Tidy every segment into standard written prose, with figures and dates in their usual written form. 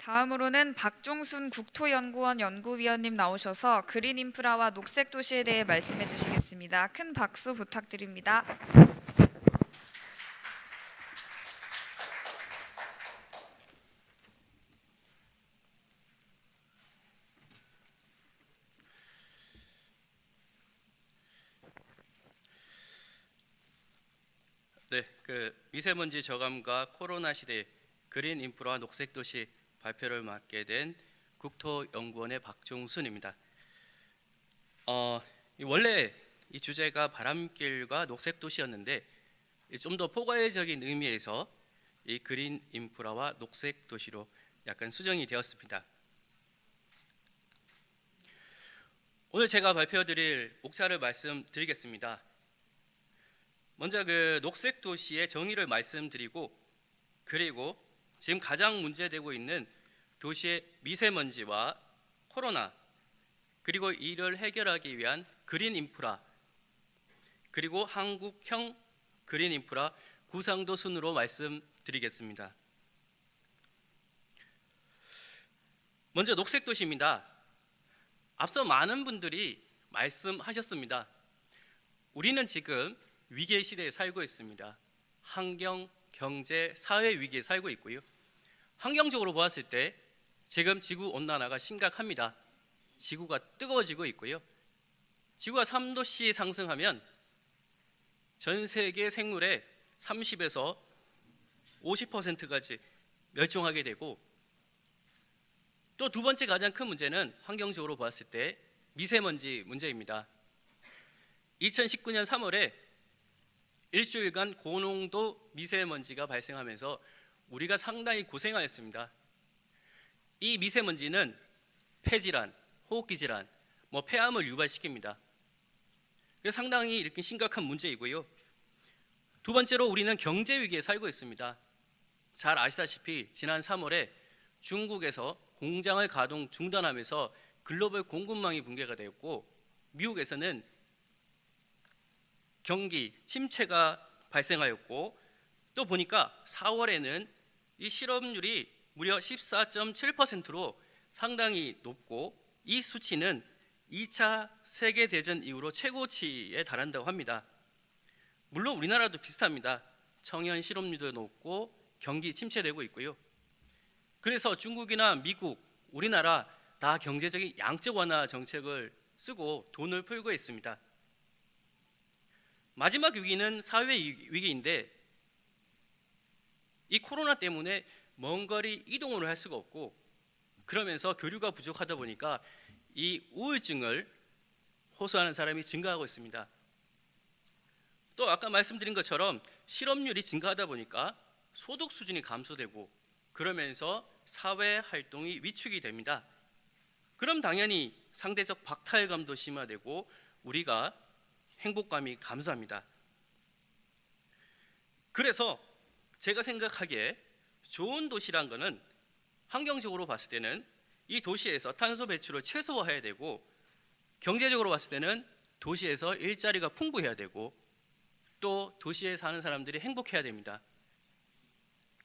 다음으로는 박종순 국토연구원 연구위원님 나오셔서 그린 인프라와 녹색 도시에 대해 말씀해 주시겠습니다. 큰 박수 부탁드립니다. 네, 미세먼지 저감과 코로나 시대 그린 인프라 녹색 도시 발표를 맡게 된 국토연구원의 박종순입니다. 원래 이 주제가 바람길과 녹색 도시였는데 좀 더 포괄적인 의미에서 이 그린 인프라와 녹색 도시로 약간 수정이 되었습니다. 오늘 제가 발표드릴 목차를 말씀드리겠습니다. 먼저 녹색 도시의 정의를 말씀드리고, 그리고 지금 가장 문제되고 있는 도시의 미세먼지와 코로나, 그리고 이를 해결하기 위한 그린 인프라, 그리고 한국형 그린 인프라 구상도 순으로 말씀드리겠습니다. 먼저 녹색 도시입니다. 앞서 많은 분들이 말씀하셨습니다. 우리는 지금 위기의 시대에 살고 있습니다. 환경, 경제, 사회 위기에 살고 있고요. 환경적으로 보았을 때 지금 지구 온난화가 심각합니다. 지구가 뜨거워지고 있고요. 지구가 3도씨 상승하면 전 세계 생물의 30에서 50%까지 멸종하게 되고, 또 두 번째 가장 큰 문제는 환경적으로 보았을 때 미세먼지 문제입니다. 2019년 3월에 일주일간 고농도 미세먼지가 발생하면서 우리가 상당히 고생하였습니다. 이 미세먼지는 폐질환, 호흡기 질환, 폐암을 유발시킵니다. 그래서 상당히 이렇게 심각한 문제이고요. 두 번째로 우리는 경제 위기에 살고 있습니다. 잘 아시다시피 지난 3월에 중국에서 공장을 가동 중단하면서 글로벌 공급망이 붕괴가 되었고, 미국에서는 경기 침체가 발생하였고, 또 보니까 4월에는 이 실업률이 무려 14.7%로 상당히 높고, 이 수치는 2차 세계대전 이후로 최고치에 달한다고 합니다. 물론 우리나라도 비슷합니다. 청년 실업률도 높고 경기 침체되고 있고요. 그래서 중국이나 미국, 우리나라 다 경제적인 양적 완화 정책을 쓰고 돈을 풀고 있습니다. 마지막 위기는 사회 위기인데, 이 코로나 때문에 먼 거리 이동을 할 수가 없고, 그러면서 교류가 부족하다 보니까 이 우울증을 호소하는 사람이 증가하고 있습니다. 또 아까 말씀드린 것처럼 실업률이 증가하다 보니까 소득 수준이 감소되고, 그러면서 사회 활동이 위축이 됩니다. 그럼 당연히 상대적 박탈감도 심화되고 우리가 행복감이 감소합니다. 그래서 제가 생각하기에 좋은 도시란 것은 환경적으로 봤을 때는 이 도시에서 탄소 배출을 최소화해야 되고, 경제적으로 봤을 때는 도시에서 일자리가 풍부해야 되고, 또 도시에 사는 사람들이 행복해야 됩니다.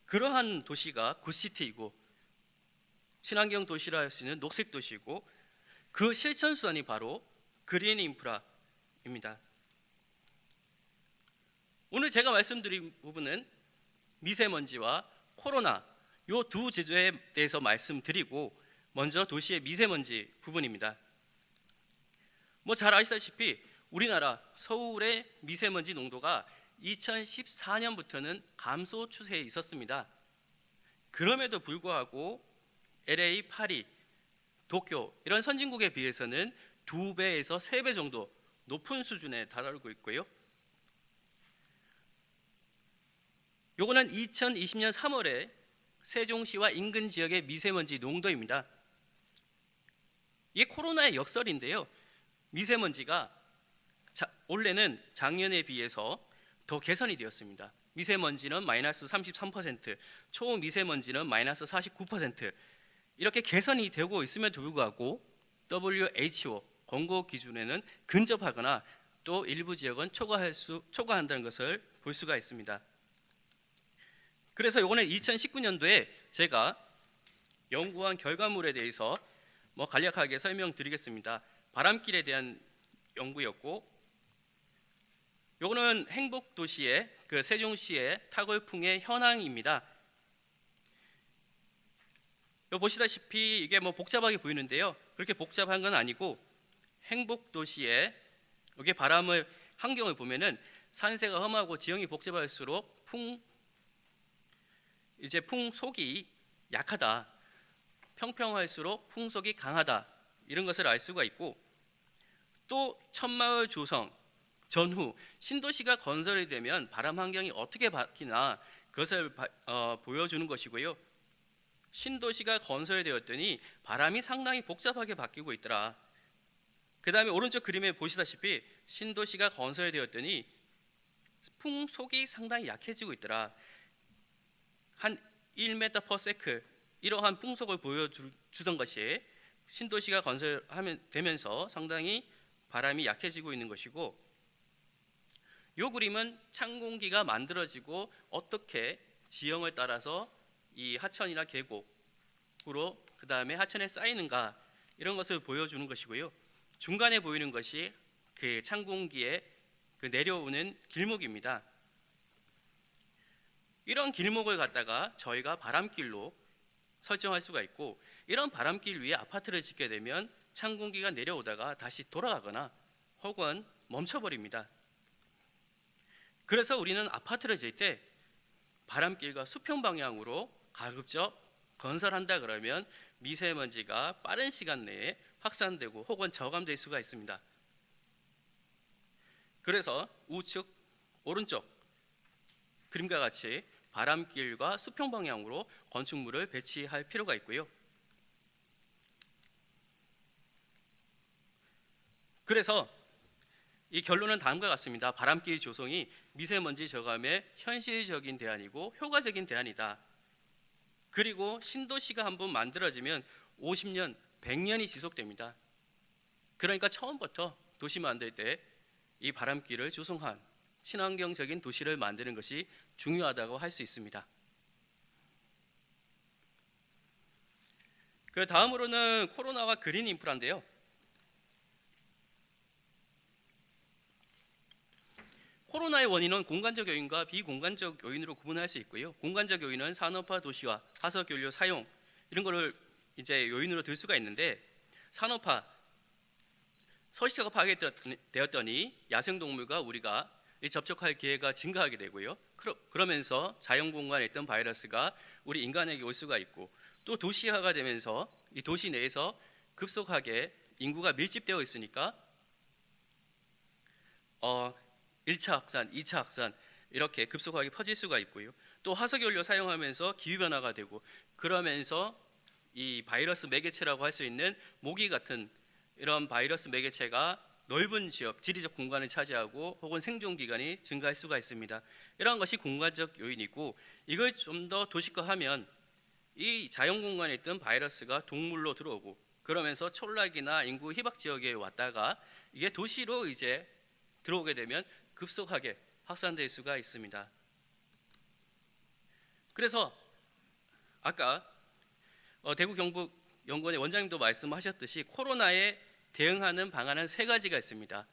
그러한 도시가 굿시티이고 친환경 도시라 할 수 있는 녹색 도시이고, 그 실천수단이 바로 그린 인프라입니다. 오늘 제가 말씀드린 부분은 미세먼지와 코로나 이 두 주제에 대해서 말씀드리고, 먼저 도시의 미세먼지 부분입니다. 잘 아시다시피 우리나라 서울의 미세먼지 농도가 2014년부터는 감소 추세에 있었습니다. 그럼에도 불구하고 LA, 파리, 도쿄 이런 선진국에 비해서는 2배에서 3배 정도 높은 수준에 달하고 있고요. 요거는 2020년 3월에 세종시와 인근 지역의 미세먼지 농도입니다. 이게 코로나의 역설인데요. 미세먼지가 올해는 작년에 비해서 더 개선이 되었습니다. 미세먼지는 마이너스 33%, 초미세먼지는 마이너스 49%, 이렇게 개선이 되고 있음에도 불구하고 WHO 권고 기준에는 근접하거나 또 일부 지역은 초과한다는 것을 볼 수가 있습니다. 그래서 이번에 2019년도에 제가 연구한 결과물에 대해서 간략하게 설명드리겠습니다. 바람길에 대한 연구였고, 요거는 행복도시의 세종시의 타골풍의 현황입니다. 요 보시다시피 이게 복잡하게 보이는데요. 그렇게 복잡한 건 아니고, 행복도시의 여기 환경을 보면은 산세가 험하고 지형이 복잡할수록 풍속이 약하다, 평평할수록 풍속이 강하다, 이런 것을 알 수가 있고, 또 천마을 조성 전후 신도시가 건설이 되면 바람 환경이 어떻게 바뀌나 그것을 보여주는 것이고요. 신도시가 건설되었더니 바람이 상당히 복잡하게 바뀌고 있더라. 그 다음에 오른쪽 그림에 보시다시피 신도시가 건설되었더니 풍속이 상당히 약해지고 있더라. 한 1m/s 이러한 풍속을 보여주던 것이 신도시가 건설되면서 상당히 바람이 약해지고 있는 것이고, 이 그림은 찬 공기가 만들어지고 어떻게 지형을 따라서 이 하천이나 계곡으로 그 다음에 하천에 쌓이는가, 이런 것을 보여주는 것이고요. 중간에 보이는 것이 그 찬 공기에 내려오는 길목입니다. 이런 길목을 갖다가 저희가 바람길로 설정할 수가 있고, 이런 바람길 위에 아파트를 짓게 되면 찬 공기가 내려오다가 다시 돌아가거나 혹은 멈춰버립니다. 그래서 우리는 아파트를 지을 때 바람길과 수평 방향으로 가급적 건설한다 그러면 미세먼지가 빠른 시간 내에 확산되고 혹은 저감될 수가 있습니다. 그래서 우측 오른쪽 그림과 같이 바람길과 수평 방향으로 건축물을 배치할 필요가 있고요. 그래서 이 결론은 다음과 같습니다. 바람길 조성이 미세먼지 저감의 현실적인 대안이고 효과적인 대안이다. 그리고 신도시가 한번 만들어지면 50년, 100년이 지속됩니다. 그러니까 처음부터 도시 만들 때 이 바람길을 조성한 친환경적인 도시를 만드는 것이 중요하다고 할 수 있습니다. 그 다음으로는 코로나와 그린 인프라인데요. 코로나의 원인은 공간적 요인과 비공간적 요인으로 구분할 수 있고요. 공간적 요인은 산업화 도시화, 화석연료 사용, 이런 거를 이제 요인으로 들 수가 있는데, 산업화, 서식지가 파괴되었더니 야생동물과 우리가 접촉할 기회가 증가하게 되고요. 그러면서 자연공간에 있던 바이러스가 우리 인간에게 올 수가 있고, 또 도시화가 되면서 이 도시 내에서 급속하게 인구가 밀집되어 있으니까 1차 확산, 2차 확산 이렇게 급속하게 퍼질 수가 있고요. 또 화석연료 사용하면서 기후변화가 되고, 그러면서 이 바이러스 매개체라고 할 수 있는 모기 같은 이런 바이러스 매개체가 넓은 지역, 지리적 공간을 차지하고 혹은 생존 기간이 증가할 수가 있습니다. 이러한 것이 공간적 요인이고, 이걸 좀 더 도시화하면 이 자연 공간에 있던 바이러스가 동물로 들어오고, 그러면서 촌락이나 인구 희박 지역에 왔다가 이게 도시로 이제 들어오게 되면 급속하게 확산될 수가 있습니다. 그래서 아까 대구 경북연구원의 원장님도 말씀하셨듯이 코로나에 대응하는 방안은 세 가지가 있습니다.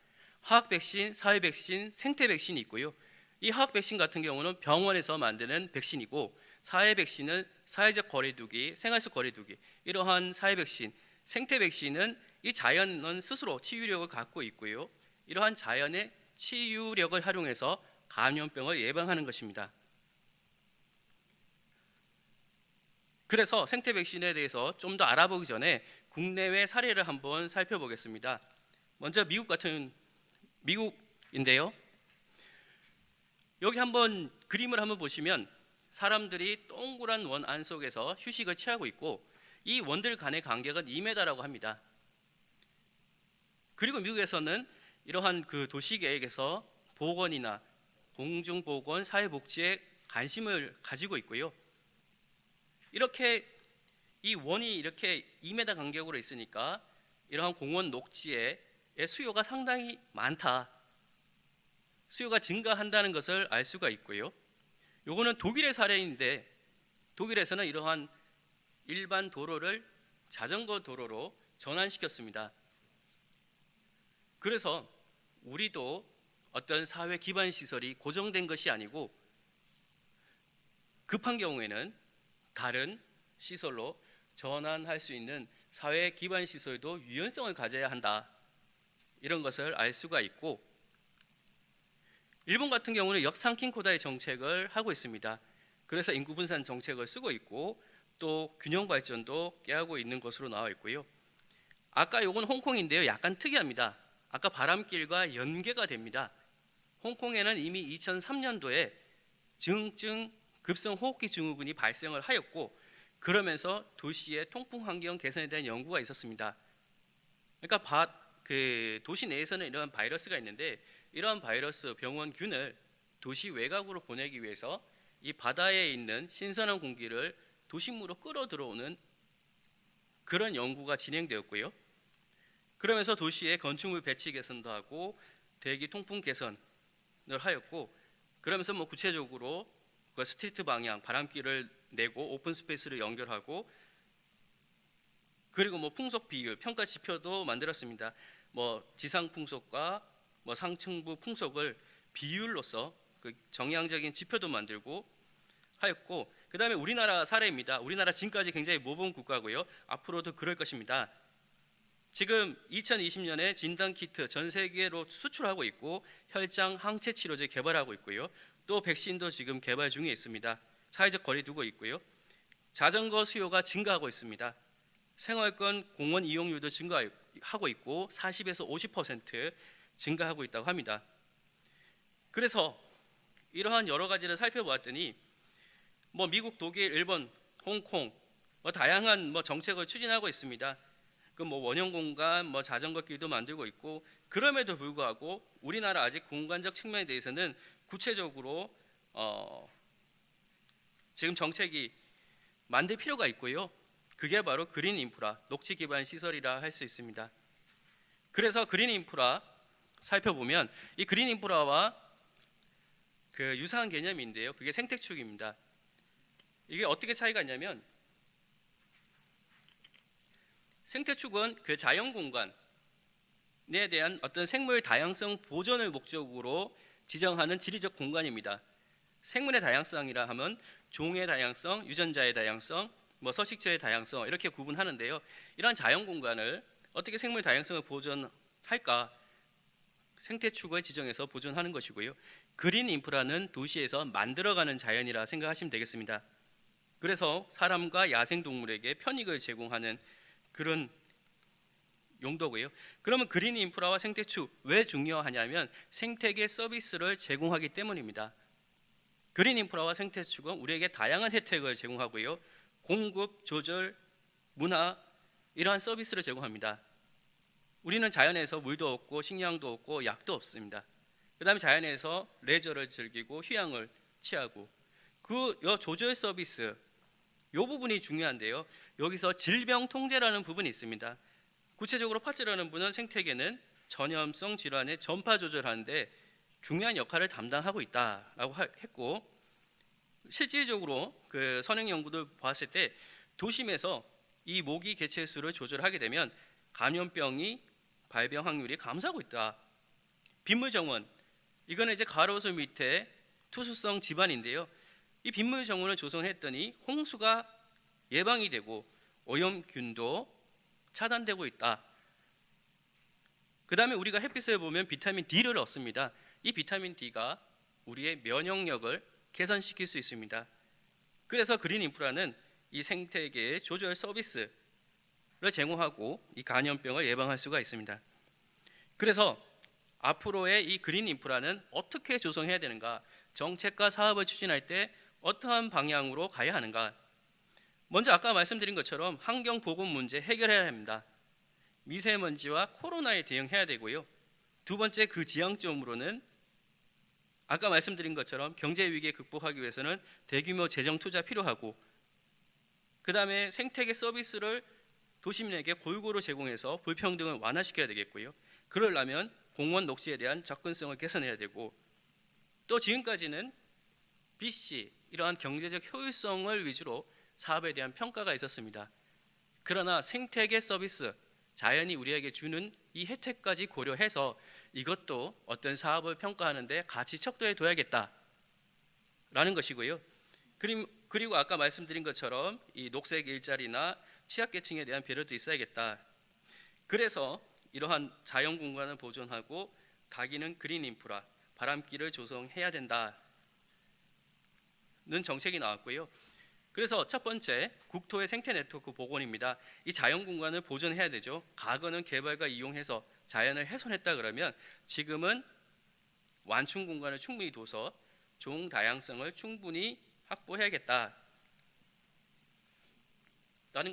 화학 백신, 사회 백신, 생태 백신이 있고요. 이 화학 백신 같은 경우는 병원에서 만드는 백신이고, 사회 백신은 사회적 거리두기, 생활 속 거리두기, 이러한 사회 백신, 생태 백신은 이 자연은 스스로 치유력을 갖고 있고요. 이러한 자연의 치유력을 활용해서 감염병을 예방하는 것입니다. 그래서 생태 백신에 대해서 좀 더 알아보기 전에 국내외 사례를 한번 살펴보겠습니다. 먼저 미국인데요. 여기 한번 그림을 한번 보시면 사람들이 동그란 원 안 속에서 휴식을 취하고 있고, 이 원들 간의 간격은 2m라고 합니다. 그리고 미국에서는 이러한 그 도시계획에서 보건이나 공중보건, 사회복지에 관심을 가지고 있고요. 이렇게 이 원이 이렇게 2m 간격으로 있으니까 이러한 공원 녹지의 수요가 상당히 많다, 수요가 증가한다는 것을 알 수가 있고요. 요거는 독일의 사례인데, 독일에서는 이러한 일반 도로를 자전거 도로로 전환시켰습니다. 그래서 우리도 어떤 사회 기반 시설이 고정된 것이 아니고 급한 경우에는 다른 시설로 전환할 수 있는 사회 기반 시설도 유연성을 가져야 한다. 이런 것을 알 수가 있고, 일본 같은 경우는 역상킹코다의 정책을 하고 있습니다. 그래서 인구 분산 정책을 쓰고 있고 또 균형 발전도 깨하고 있는 것으로 나와 있고요. 아까 요건 홍콩인데요. 약간 특이합니다. 아까 바람길과 연계가 됩니다. 홍콩에는 이미 2003년도에 증증 급성 호흡기 증후군이 발생을 하였고, 그러면서 도시의 통풍 환경 개선에 대한 연구가 있었습니다. 그러니까 도시 내에서는 이러한 바이러스가 있는데, 이러한 바이러스 병원균을 도시 외곽으로 보내기 위해서 이 바다에 있는 신선한 공기를 도심으로 끌어 들어오는 그런 연구가 진행되었고요. 그러면서 도시의 건축물 배치 개선도 하고 대기 통풍 개선을 하였고, 그러면서 구체적으로 그 스트리트 방향 바람길을 내고 오픈 스페이스를 연결하고, 그리고 풍속 비율 평가 지표도 만들었습니다. 지상 풍속과 상층부 풍속을 비율로서 그 정량적인 지표도 만들고 하였고, 그 다음에 우리나라 사례입니다. 우리나라 지금까지 굉장히 모범 국가고요. 앞으로도 그럴 것입니다. 지금 2020년에 진단키트 전 세계로 수출하고 있고, 혈장 항체 치료제 개발하고 있고요. 또 백신도 지금 개발 중에 있습니다. 사회적 거리 두고 있고요. 자전거 수요가 증가하고 있습니다. 생활권 공원 이용률도 증가하고 있고 40에서 50% 증가하고 있다고 합니다. 그래서 이러한 여러 가지를 살펴보았더니 미국, 독일, 일본, 홍콩 다양한 정책을 추진하고 있습니다. 원형 공간, 자전거 길도 만들고 있고, 그럼에도 불구하고 우리나라 아직 공간적 측면에 대해서는 구체적으로 지금 정책이 만들 필요가 있고요. 그게 바로 그린 인프라, 녹지 기반 시설이라 할 수 있습니다. 그래서 그린 인프라 살펴보면 이 그린 인프라와 그 유사한 개념인데요. 그게 생태축입니다. 이게 어떻게 차이가 있냐면, 생태축은 그 자연 공간에 대한 어떤 생물 다양성 보존을 목적으로 지정하는 지리적 공간입니다. 생물의 다양성이라 하면 종의 다양성, 유전자의 다양성, 서식처의 다양성 이렇게 구분하는데요. 이러한 자연 공간을 어떻게 생물 다양성을 보존할까? 생태축을 지정해서 보존하는 것이고요. 그린 인프라는 도시에서 만들어가는 자연이라 생각하시면 되겠습니다. 그래서 사람과 야생동물에게 편익을 제공하는 그런 용도고요. 그러면 그린 인프라와 생태축 왜 중요하냐면 생태계 서비스를 제공하기 때문입니다. 그린 인프라와 생태축은 우리에게 다양한 혜택을 제공하고요. 공급, 조절, 문화 이러한 서비스를 제공합니다. 우리는 자연에서 물도 없고 식량도 없고 약도 없습니다. 그 다음에 자연에서 레저를 즐기고 휴양을 취하고, 그 조절 서비스 이 부분이 중요한데요. 여기서 질병 통제라는 부분이 있습니다. 구체적으로 파츠라는 분은 생태계는 전염성 질환의 전파 조절하는데 중요한 역할을 담당하고 있다라고 했고, 실질적으로 그 선행 연구들 봤을 때 도심에서 이 모기 개체 수를 조절하게 되면 감염병이 발병 확률이 감소하고 있다. 빗물 정원, 이거는 이제 가로수 밑에 투수성 지반인데요. 이 빗물 정원을 조성했더니 홍수가 예방이 되고 오염균도 차단되고 있다. 그 다음에 우리가 햇빛을 보면 비타민 D를 얻습니다. 이 비타민 D가 우리의 면역력을 개선시킬 수 있습니다. 그래서 그린 인프라는 이 생태계의 조절 서비스를 제공하고 이 감염병을 예방할 수가 있습니다. 그래서 앞으로의 이 그린 인프라는 어떻게 조성해야 되는가, 정책과 사업을 추진할 때 어떠한 방향으로 가야 하는가. 먼저 아까 말씀드린 것처럼 환경 보건 문제 해결해야 합니다. 미세먼지와 코로나에 대응해야 되고요. 두 번째, 그 지향점으로는 아까 말씀드린 것처럼 경제 위기 극복하기 위해서는 대규모 재정 투자 필요하고, 그 다음에 생태계 서비스를 도시민에게 골고루 제공해서 불평등을 완화시켜야 되겠고요. 그러려면 공원 녹지에 대한 접근성을 개선해야 되고, 또 지금까지는 BC 이러한 경제적 효율성을 위주로 사업에 대한 평가가 있었습니다. 그러나 생태계 서비스, 자연이 우리에게 주는 이 혜택까지 고려해서 이것도 어떤 사업을 평가하는데 같이 척도해 둬야겠다라는 것이고요. 그리고 아까 말씀드린 것처럼 이 녹색 일자리나 취약계층에 대한 배려도 있어야겠다. 그래서 이러한 자연 공간을 보존하고 각이는 그린 인프라, 바람길을 조성해야 된다는 정책이 나왔고요. 그래서 첫 번째, 국토의 생태 네트워크 복원입니다. 이 자연 공간을 보존해야 되죠. 과거는 개발과 이용해서 자연을 훼손했다 그러면 지금은 완충 공간을 충분히 둬서 종 다양성을 충분히 확보해야겠다라는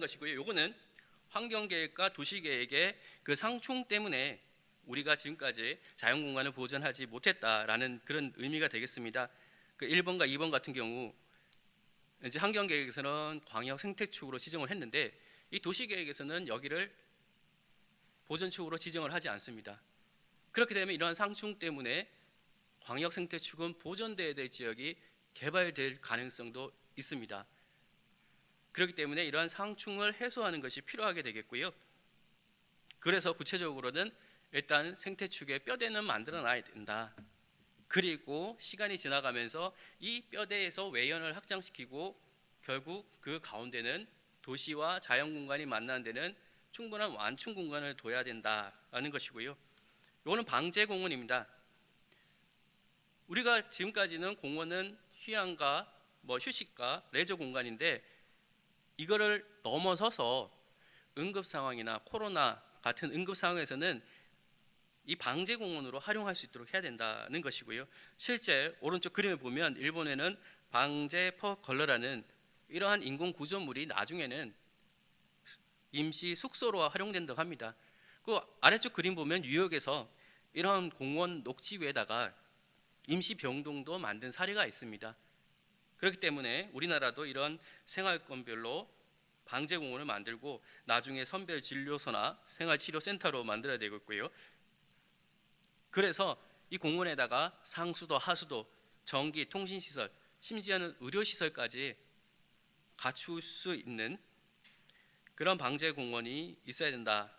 것이고요. 요거는 환경계획과 도시계획의 그 상충 때문에 우리가 지금까지 자연 공간을 보존하지 못했다라는 그런 의미가 되겠습니다. 그 1번과 2번 같은 경우 이제 환경계획에서는 광역 생태축으로 지정을 했는데 이 도시계획에서는 여기를 보존축으로 지정을 하지 않습니다. 그렇게 되면 이러한 상충 때문에 광역 생태축은 보존돼야 될 지역이 개발될 가능성도 있습니다. 그렇기 때문에 이러한 상충을 해소하는 것이 필요하게 되겠고요. 그래서 구체적으로는 일단 생태축의 뼈대는 만들어 놔야 된다. 그리고 시간이 지나가면서 이 뼈대에서 외연을 확장시키고 결국 그 가운데는 도시와 자연 공간이 만나는 데는 충분한 완충 공간을 둬야 된다라는 것이고요. 이거는 방제 공원입니다. 우리가 지금까지는 공원은 휴양가, 휴식가, 레저 공간인데 이거를 넘어서서 응급 상황이나 코로나 같은 응급 상황에서는 이 방제 공원으로 활용할 수 있도록 해야 된다는 것이고요. 실제 오른쪽 그림을 보면 일본에는 방제 퍼 걸러라는 이러한 인공 구조물이 나중에는 임시 숙소로 활용된다고 합니다. 그 아래쪽 그림 보면 뉴욕에서 이러한 공원 녹지 위에다가 임시 병동도 만든 사례가 있습니다. 그렇기 때문에 우리나라도 이런 생활권별로 방제 공원을 만들고 나중에 선별 진료소나 생활치료센터로 만들어야 되겠고요. 그래서 이 공원에다가 상수도, 하수도, 전기, 통신시설, 심지어는 의료시설까지 갖출 수 있는 그런 방제공원이 있어야 된다.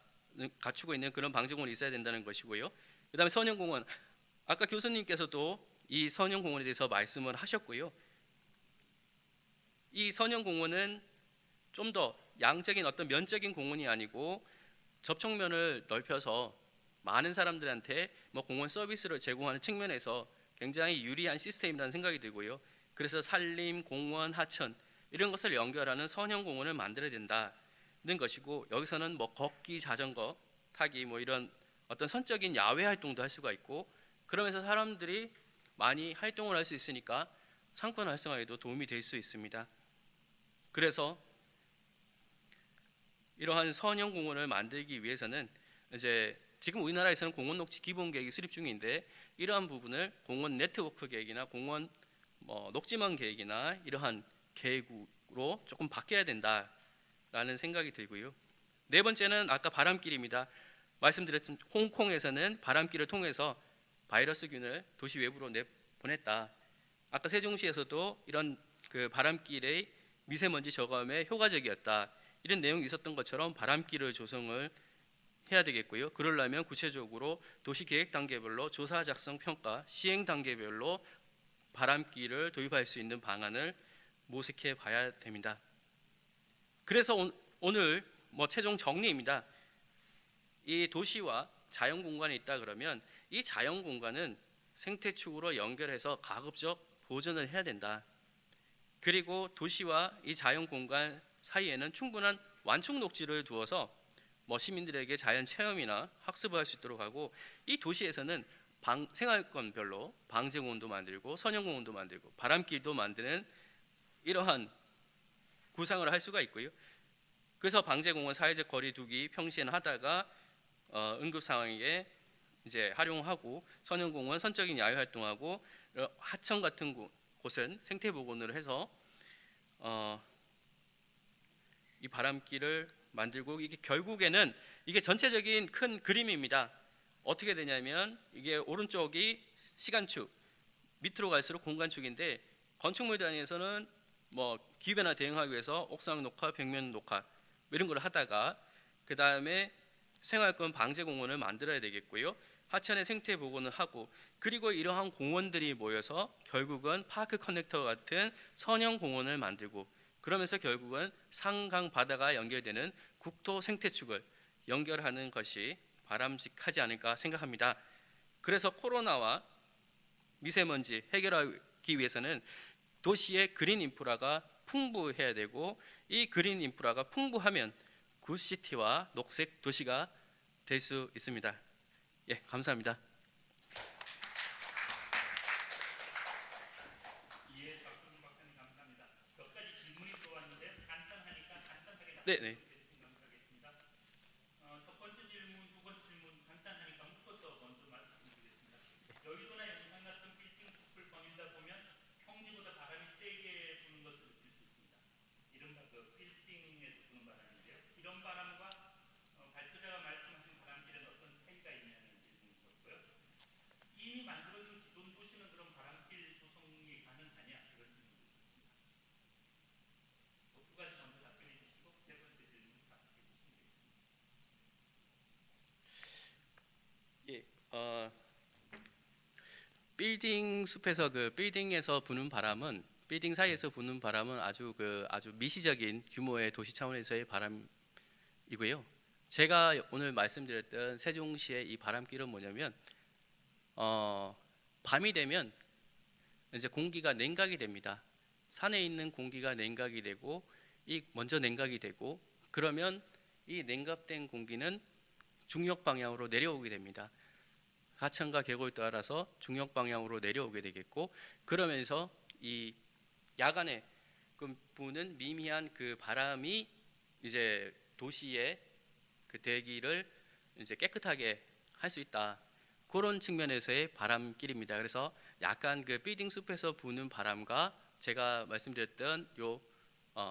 갖추고 있는 그런 방제공원이 있어야 된다는 것이고요. 그 다음에 선형공원, 아까 교수님께서도 이 선형공원에 대해서 말씀을 하셨고요. 이 선형공원은 좀 더 양적인 어떤 면적인 공원이 아니고 접촉면을 넓혀서 많은 사람들한테 공원 서비스를 제공하는 측면에서 굉장히 유리한 시스템이라는 생각이 들고요. 그래서 산림, 공원, 하천 이런 것을 연결하는 선형공원을 만들어야 된다는 것이고 여기서는 걷기, 자전거 타기 이런 어떤 선적인 야외 활동도 할 수가 있고 그러면서 사람들이 많이 활동을 할 수 있으니까 상권 활성화에도 도움이 될 수 있습니다. 그래서 이러한 선형공원을 만들기 위해서는 이제 지금 우리나라에서는 공원 녹지 기본 계획이 수립 중인데 이러한 부분을 공원 네트워크 계획이나 공원 녹지망 계획이나 이러한 계획으로 조금 바뀌어야 된다라는 생각이 들고요. 네 번째는 아까 바람길입니다. 말씀드렸지만 홍콩에서는 바람길을 통해서 바이러스균을 도시 외부로 내보냈다. 아까 세종시에서도 이런 그 바람길의 미세먼지 저감에 효과적이었다. 이런 내용이 있었던 것처럼 바람길을 조성을 해야 되겠고요. 그러려면 구체적으로 도시계획 단계별로 조사 작성 평가, 시행 단계별로 바람길을 도입할 수 있는 방안을 모색해 봐야 됩니다. 그래서 오늘 최종 정리입니다. 이 도시와 자연 공간이 있다 그러면 이 자연 공간은 생태축으로 연결해서 가급적 보존을 해야 된다. 그리고 도시와 이 자연 공간 사이에는 충분한 완충 녹지를 두어서 시민들에게 자연 체험이나 학습을 할 수 있도록 하고 이 도시에서는 생활권별로 방제공원도 만들고 선형공원도 만들고 바람길도 만드는 이러한 구상을 할 수가 있고요. 그래서 방제공원 사회적 거리두기 평시에는 하다가 응급 상황에 이제 활용하고 선형공원 선적인 야외 활동하고 하천 같은 곳은 생태 복원을 해서 이 바람길을 만들고 이게 결국에는 이게 전체적인 큰 그림입니다. 어떻게 되냐면 이게 오른쪽이 시간축, 밑으로 갈수록 공간축인데 건축물 단위에서는 뭐 기후변화 대응하기 위해서 옥상 녹화, 벽면 녹화 이런 걸 하다가 그 다음에 생활권 방제 공원을 만들어야 되겠고요. 하천의 생태 복원을 하고 그리고 이러한 공원들이 모여서 결국은 파크 커넥터 같은 선형 공원을 만들고 그러면서 결국은 상강 바다가 연결되는 국토 생태축을 연결하는 것이 바람직하지 않을까 생각합니다. 그래서 코로나와 미세먼지 해결하기 위해서는 도시의 그린 인프라가 풍부해야 되고 이 그린 인프라가 풍부하면 굿시티와 녹색 도시가 될 수 있습니다. 예, 감사합니다. 예, 박수진 박사님 감사합니다. 몇 가지 질문이 들어왔는데 간단하게 네, 네. 감사하겠습니다. 첫 번째 질문, 두 번째 질문 간단하니까 묶어서 먼저 말씀드리겠습니다. 여의도나 영산 같은 빌딩 숲을 거닐다 보면 평지보다 바람이 세게 부는 것을 느낄 수 있습니다. 이른바 그 빌딩에서 부는 바람인데요. 이런 바람과 발표자가 말씀하신 바람길에는 어떤 차이가 있냐는 질문이 있었고요. 이미 만들어진 기존 도시는 그런 바람길 조성이 가능하냐 이런 질문이 있었습니다. 두 가지 먼저 답변해 주시고 세 번째 질문 답변해 주시면 되겠습니다. 예, 빌딩 숲에서 그 빌딩에서 부는 바람은 빌딩 사이에서 부는 바람은 아주 미시적인 규모의 도시 차원에서의 바람이고요. 제가 오늘 말씀드렸던 세종시의 이 바람길은 뭐냐면 밤이 되면 이제 공기가 냉각이 됩니다. 산에 있는 공기가 냉각이 되고 먼저 냉각이 되고 그러면 이 냉각된 공기는 중력 방향으로 내려오게 됩니다. 하천과 계곡을 따라서 중력 방향으로 내려오게 되겠고 그러면서 이 야간에 부는 미미한 그 바람이 이제 도시의 그 대기를 이제 깨끗하게 할 수 있다. 그런 측면에서의 바람길입니다. 그래서 약간 그 빌딩 숲에서 부는 바람과 제가 말씀드렸던 요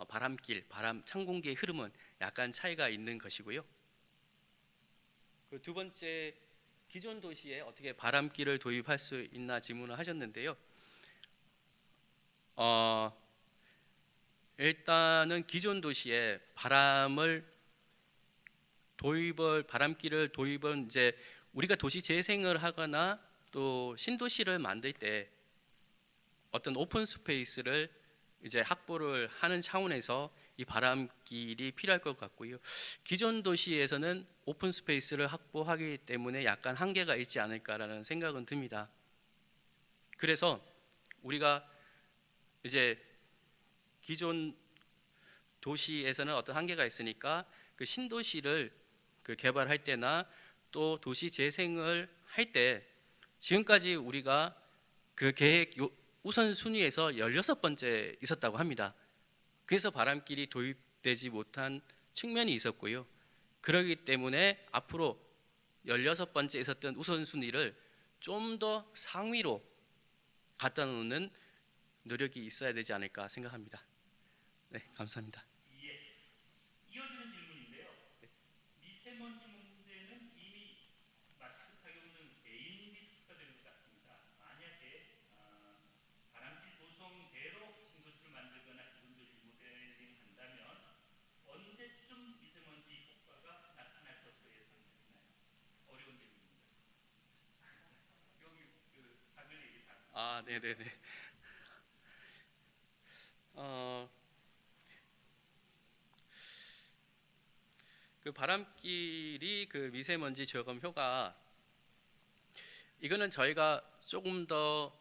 바람길, 찬 공기의 흐름은 약간 차이가 있는 것이고요. 그 두 번째 기존 도시에 어떻게 바람길을 도입할 수 있나 질문을 하셨는데요. 일단은 기존 도시에 바람길을 도입은 이제 우리가 도시 재생을 하거나 또 신도시를 만들 때 어떤 오픈 스페이스를 이제 확보를 하는 차원에서 이 바람길이 필요할 것 같고요. 기존 도시에서는 오픈 스페이스를 확보하기 때문에 약간 한계가 있지 않을까라는 생각은 듭니다. 그래서 우리가 이제 기존 도시에서는 어떤 한계가 있으니까 그 신도시를 그 개발할 때나 또 도시 재생을 할 때 지금까지 우리가 그 계획 우선순위에서 16번째 있었다고 합니다. 그래서 바람길이 도입되지 못한 측면이 있었고요. 그렇기 때문에 앞으로 16번째 있었던 우선순위를 좀 더 상위로 갖다 놓는 노력이 있어야 되지 않을까 생각합니다. 네, 감사합니다. 예, 이어지는 질문인데요. 미세먼지 문제는 이미 마스크 착용 등 개인 리스크가 될 것 같습니다. 만약에 바람길 조성대로 신도시를 만들거나 기존 도시 모델링한다면 언제쯤 미세먼지 효과가 나타날 것으로 예상되시나요? 어려운 질문입니다. 여기 그 답변 얘기 다. 네네네. 그 바람길이 그 미세먼지 저감 효과 이거는 저희가 조금 더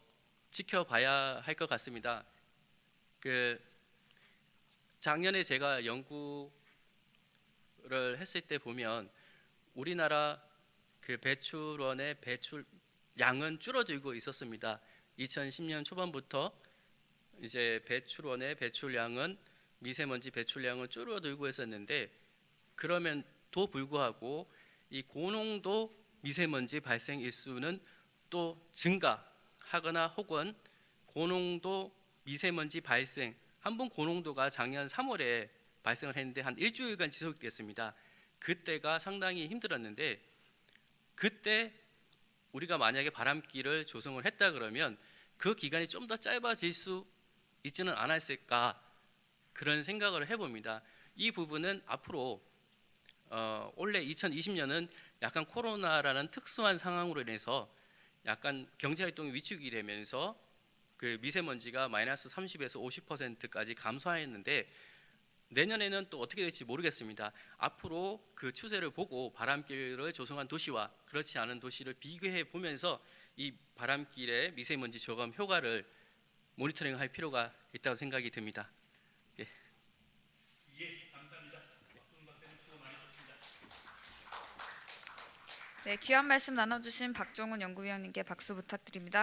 지켜봐야 할 것 같습니다. 그 작년에 제가 연구를 했을 때 보면 우리나라 그 배출원의 배출량은 줄어들고 있었습니다. 2010년 초반부터 이제 배출원의 배출량은 미세먼지 배출량은 줄어들고 있었는데 그럼에도 불구하고 이 고농도 미세먼지 발생 일수는 또 증가하거나 혹은 고농도 미세먼지 발생 한 번 고농도가 작년 3월에 발생을 했는데 한 일주일간 지속됐습니다. 그때가 상당히 힘들었는데 그때 우리가 만약에 바람길을 조성을 했다 그러면 그 기간이 좀 더 짧아질 수 있지는 않았을까 그런 생각을 해봅니다. 이 부분은 앞으로 올해 2020년은 약간 코로나라는 특수한 상황으로 인해서 약간 경제 활동이 위축이 되면서 그 미세먼지가 마이너스 30에서 50%까지 감소했는데 내년에는 또 어떻게 될지 모르겠습니다. 앞으로 그 추세를 보고 바람길을 조성한 도시와 그렇지 않은 도시를 비교해 보면서 이 바람길의 미세먼지 저감 효과를 모니터링할 필요가 있다고 생각이 듭니다. 예, 감사합니다. 박수훈 박사님 수고 많으셨습니다. 네, 귀한 말씀 나눠주신 박종훈 연구위원님께 박수 부탁드립니다.